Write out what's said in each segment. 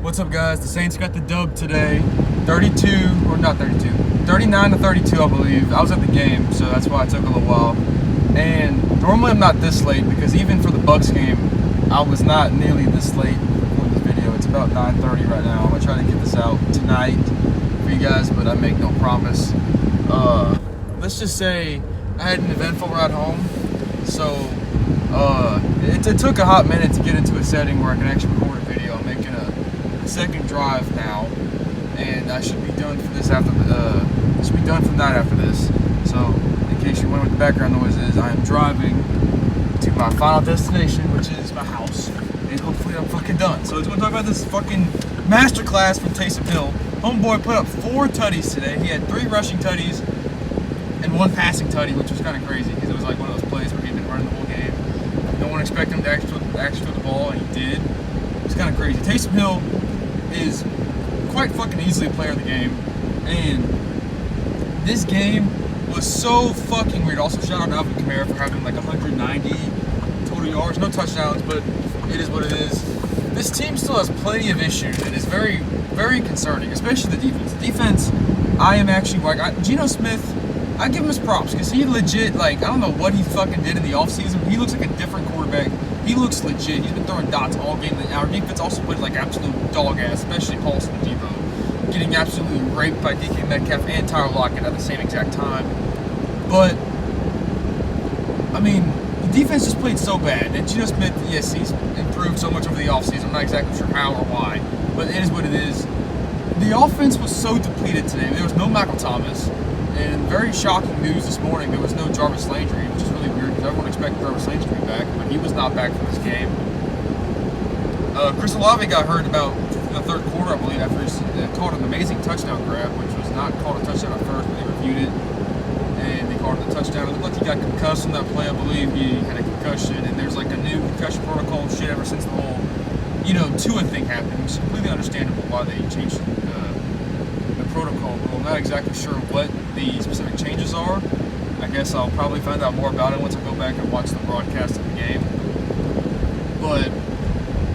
What's up, guys? The Saints got the dub today. 39 to 32, I believe. I was at the game, so that's why it took a little while. And normally I'm not this late because even for the Bucks game, I was not nearly this late for this video. It's about 9:30 right now. I'm gonna try to get this out tonight for you guys, but I make no promise. Let's just say I had an eventful ride home, so it took a hot minute to get into a setting where I can actually record a video. I'm making a second drive now, and I should be done for this after should be done for the night after this. So, in case you're wondering what the background noise is, I am driving to my final destination, which is my house, and hopefully I'm fucking done. So, let's go talk about this fucking masterclass from Taysom Hill. Homeboy put up 4 tutties today. He had 3 rushing tutties and 1 passing tutty, which was kind of crazy because it was like one of those plays where he'd been running the whole game. No one expected him to actually throw the ball, and he did. It's kind of crazy. Taysom Hill is quite fucking easily a player of the game, and this game was so fucking weird. Also, shout out to Alvin Kamara for having like 190 total yards, no touchdowns, but it is what it is. This team still has plenty of issues, and it's very, very concerning, especially the defense. The defense, I am actually like Geno Smith. I give him his props because he legit, like, I don't know what he fucking did in the offseason. He looks like a different quarterback. He looks legit. He's been throwing dots all game. Our defense also played like absolute dog ass, especially Paulson and Debo, getting absolutely raped by DK Metcalf and Tyler Lockett at the same exact time. But, I mean, the defense just played so bad. And Geno Smith, yes, he's improved so much over the offseason. I'm not exactly sure how or why, but it is what it is. The offense was so depleted today. There was no Michael Thomas. And very shocking news this morning, there was no Jarvis Landry, which is really weird because everyone expected Jarvis Landry to be back, but he was not back for this game. Chris Olave got hurt about the third quarter, I believe, after he caught an amazing touchdown grab, which was not called a touchdown at first, but they reviewed it, and they called it a touchdown. It looked like he got concussed on that play, I believe. He had a concussion, and there's like a new concussion protocol shit ever since the whole, Tua thing happened, which is completely understandable why they changed the protocol rule. I'm not exactly sure what the specific changes are. I guess I'll probably find out more about it once I go back and watch the broadcast of the game. But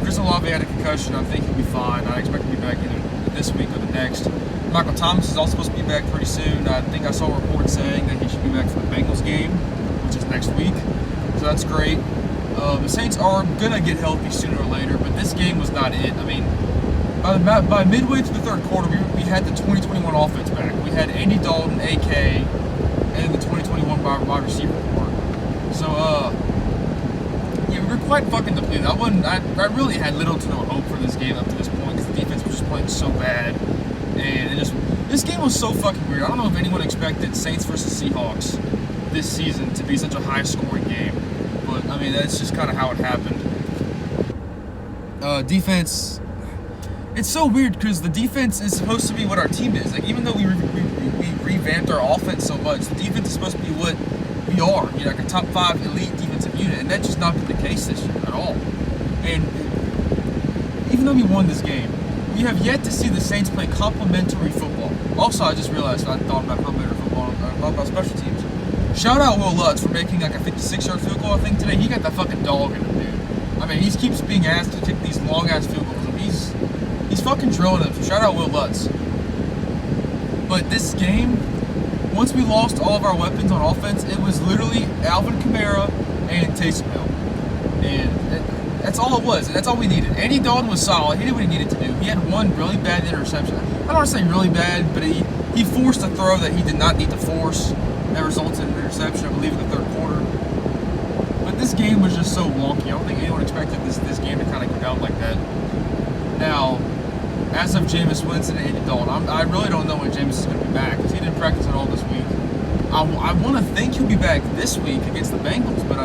Chris Olave had a concussion. I think he'll be fine. I expect him to be back either this week or the next. Michael Thomas is also supposed to be back pretty soon. I think I saw a report saying that he should be back for the Bengals game, which is next week. So that's great. The Saints are going to get healthy sooner or later, but this game was not it. I mean, by midway through the third quarter, we had the 2021 offense back. We had Andy Dalton, AK, and the 2021 wide receiver core. So, we were quite fucking depleted. I really had little to no hope for this game up to this point because the defense was just playing so bad. And this game was so fucking weird. I don't know if anyone expected Saints versus Seahawks this season to be such a high-scoring game. But, I mean, that's just kind of how it happened. Defense... It's so weird because the defense is supposed to be what our team is. Like, even though we revamped our offense so much, the defense is supposed to be what we are. Like a top 5 elite defensive unit, and that's just not been the case this year at all. And even though we won this game, we have yet to see the Saints play complementary football. Also, I just realized I thought about complementary football. I thought about special teams. Shout out Will Lutz for making like a 56-yard field goal. I think today he got that fucking dog in him, dude. I mean, he keeps being asked to take these long ass field goals. He's fucking drilling them, so shout out Will Lutz. But this game, once we lost all of our weapons on offense, it was literally Alvin Kamara and Taysom Hill. And that's all it was, and that's all we needed. Andy Dalton was solid. He did what he needed to do. He had one really bad interception. I don't want to say really bad, but he forced a throw that he did not need to force. That resulted in an interception, I believe, in the third quarter. But this game was just so wonky. I don't think anyone expected this game to kind of go down like that. Now, as of Jameis Winston and Andy Dalton, I really don't know when Jameis is going to be back because he didn't practice at all this week. I want to think he'll be back this week against the Bengals, but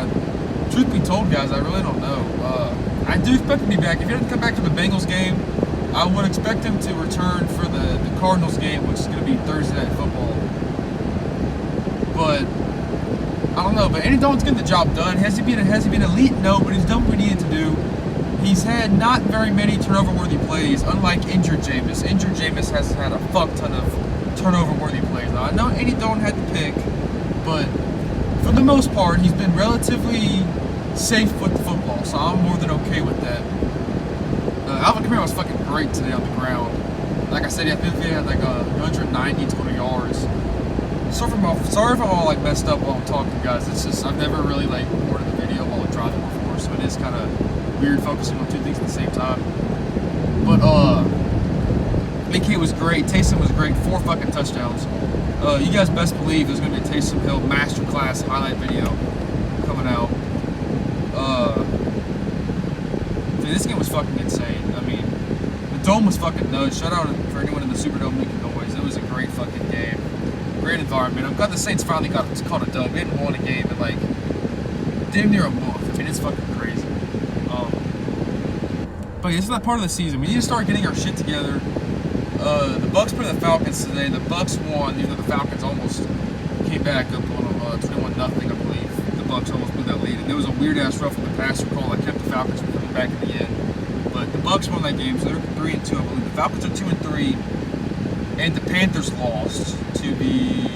truth be told, guys, I really don't know. I do expect him to be back. If he doesn't come back to the Bengals game, I would expect him to return for the Cardinals game, which is going to be Thursday Night Football. But I don't know. But Andy Dalton's getting the job done. Has he been elite? No, but he's done what he needed to do. He's had not very many turnover-worthy plays, unlike injured Jameis. Injured Jameis has had a fuck ton of turnover-worthy plays. Now, I know Andy Dalton had the pick, but for the most part, he's been relatively safe with the football, so I'm more than okay with that. Alvin Kamara was fucking great today on the ground. Like I said, I think he had like 190 total yards. Sorry if I'm all like messed up while I'm talking, guys. It's just I've never really like recorded the video while driving before, so it is kind of weird focusing on two things at the same time. But AK was great. Taysom was great. 4 fucking touchdowns. You guys best believe there's gonna be a Taysom Hill masterclass highlight video coming out. Dude, this game was fucking insane. I mean, the dome was fucking nuts. Shout out for anyone in the Superdome making noise. It was a great fucking game. Great environment. I'm glad the Saints finally caught a dub. We hadn't won a game in like damn near a month. I mean, it's fucking crazy. But yeah, this is that part of the season. We need to start getting our shit together. The Bucks played the Falcons today. The Bucks won, even though the Falcons almost came back up on them 21-0, I believe. The Bucks almost blew that lead. And there was a weird-ass roughing the passer call that kept the Falcons from coming back in the end. But the Bucks won that game, so they're 3-2, I believe. The Falcons are 2-3. And the Panthers lost to the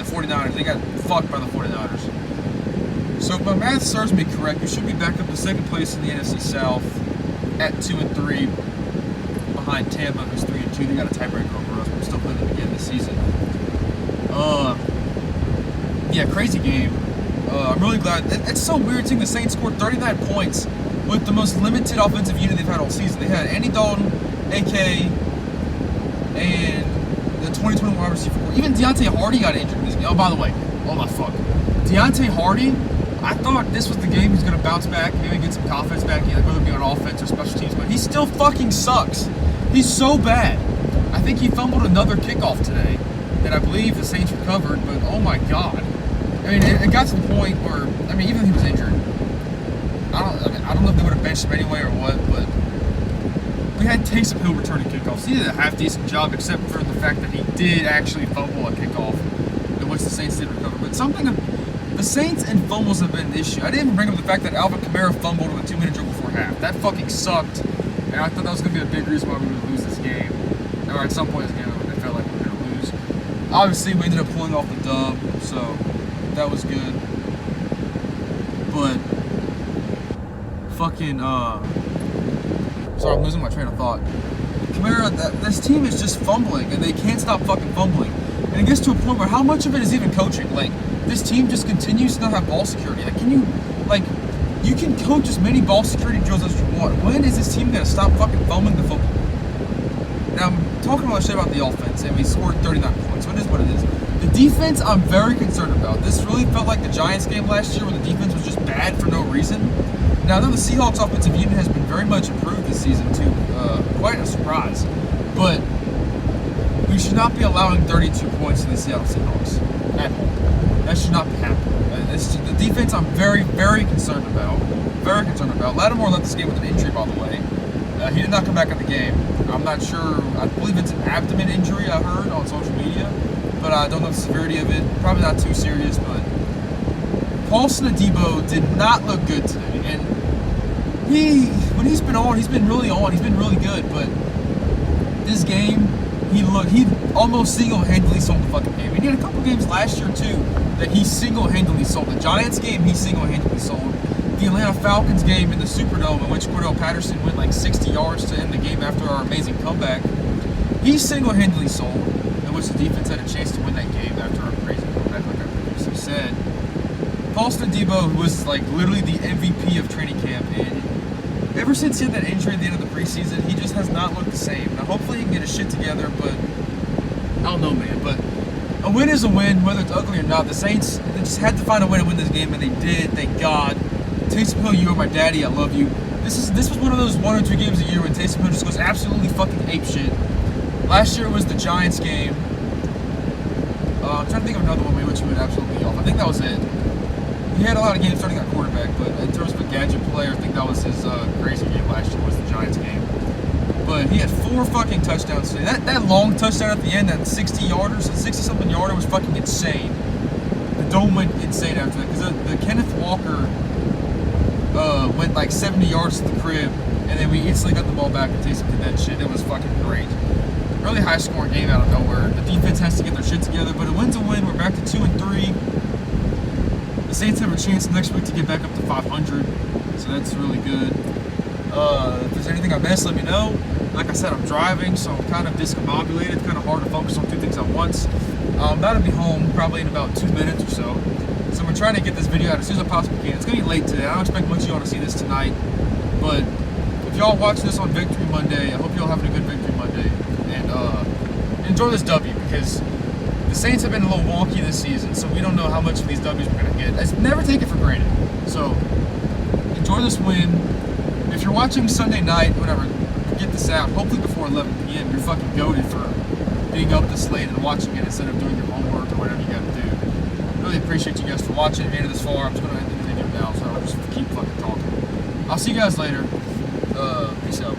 49ers. They got fucked by the 49ers. So if my math serves me correct, we should be back up to second place in the NFC South at 2-3, behind Tampa, who's 3-2. They got a tiebreaker over us, but we're still playing them again this season. Yeah, crazy game. I'm really glad. It's so weird seeing the Saints scored 39 points with the most limited offensive unit they've had all season. They had Andy Dalton, AK, and the 2021 wide receiver. Even Deontay Hardy got injured in this game. Oh, by the way, oh my fuck. Deontay Hardy, I thought this was the game he's going to bounce back, maybe get some confidence back, whether it be on offense or special teams, but he still fucking sucks. He's so bad. I think he fumbled another kickoff today that I believe the Saints recovered, but oh my god. I mean, it got to the point where, I mean, even if he was injured, I don't know if they would have benched him anyway or what, but we had Taysom Hill returning kickoffs. He did a half-decent job, except for the fact that he did actually fumble a kickoff, in which the Saints did recover. But the Saints and fumbles have been an issue. I didn't even bring up the fact that Alvin Kamara fumbled with a 2-minute drill before half. That fucking sucked, and I thought that was going to be a big reason why we would lose this game. Or at some point in this game, it felt like we were going to lose. Obviously, we ended up pulling off the dub, so that was good. But fucking, sorry, I'm losing my train of thought. Kamara, this team is just fumbling, and they can't stop fucking fumbling. And it gets to a point where how much of it is even coaching? Like, this team just continues to not have ball security. Like, you can coach as many ball security drills as you want. When is this team going to stop fucking fumbling the football? Now, I'm talking all that shit about the offense, and we scored 39 points. What is what it is? The defense, I'm very concerned about. This really felt like the Giants game last year where the defense was just bad for no reason. Now, I know the Seahawks offensive unit has been very much improved this season, too. Quite a surprise. But we should not be allowing 32 points to the Seattle Seahawks at home. That should not be happening. The defense I'm very, very concerned about. Very concerned about. Lattimore left this game with an injury, by the way. He did not come back in the game. I'm not sure. I believe it's an abdomen injury, I heard on social media. But I don't know the severity of it. Probably not too serious, but Paulson Adebo did not look good today. And when he's been on, he's been really on. He's been really good. But this game, he almost single-handedly sold the fucking game. And he had a couple games last year, too, that he single-handedly sold. The Giants game, he single-handedly sold. The Atlanta Falcons game in the Superdome, in which Cordell Patterson went like 60 yards to end the game after our amazing comeback, he single-handedly sold, in which the defense had a chance to win that game after our crazy comeback, like I previously said. Paulson Adebo, who was like literally the MVP of training camp, and ever since he had that injury at the end of the preseason, he just has not looked the same. Now, hopefully he can get his shit together, but I don't know, man. But a win is a win, whether it's ugly or not. The Saints, they just had to find a way to win this game, and they did, thank God. Taysom Hill, you are my daddy, I love you. This was one of those 1 or 2 games a year when Taysom Hill just goes absolutely fucking apeshit. Last year was the Giants game. I'm trying to think of another one which he went absolutely off. I think that was it. He had a lot of games starting at quarterback, but in terms of a gadget player, I think that was his crazy game last year, was the Giants game. But he had 4 fucking touchdowns today. That long touchdown at the end, that 60-yarder, 60-something yarder was fucking insane. The dome went insane after that, because the Kenneth Walker went like 70 yards to the crib, and then we instantly got the ball back and Taysom did that shit. It was fucking great. Really high-scoring game out of nowhere. The defense has to get their shit together, but a win's a win. We're back to 2-3. The Saints have a chance next week to get back up to 500, so that's really good. If there's anything I missed, let me know. Like I said, I'm driving, so I'm kind of discombobulated, kind of hard to focus on two things at once. I'm about to be home probably in about 2 minutes or so. So I'm trying to get this video out as soon as I possibly can. It's going to be late today. I don't expect much of y'all to see this tonight. But if y'all watch this on Victory Monday, I hope y'all having a good Victory Monday. And enjoy this W, because the Saints have been a little wonky this season, so we don't know how much of these W's we're going to get. Let's never take it for granted. So enjoy this win. If you're watching Sunday night, whatever, get this out. Hopefully before 11 p.m. You're fucking goated for being up this late and watching it instead of doing your homework or whatever you got to do. Really appreciate you guys for watching. Made it this far. I'm just going to end the video now, so I'll just keep fucking talking. I'll see you guys later. Peace out.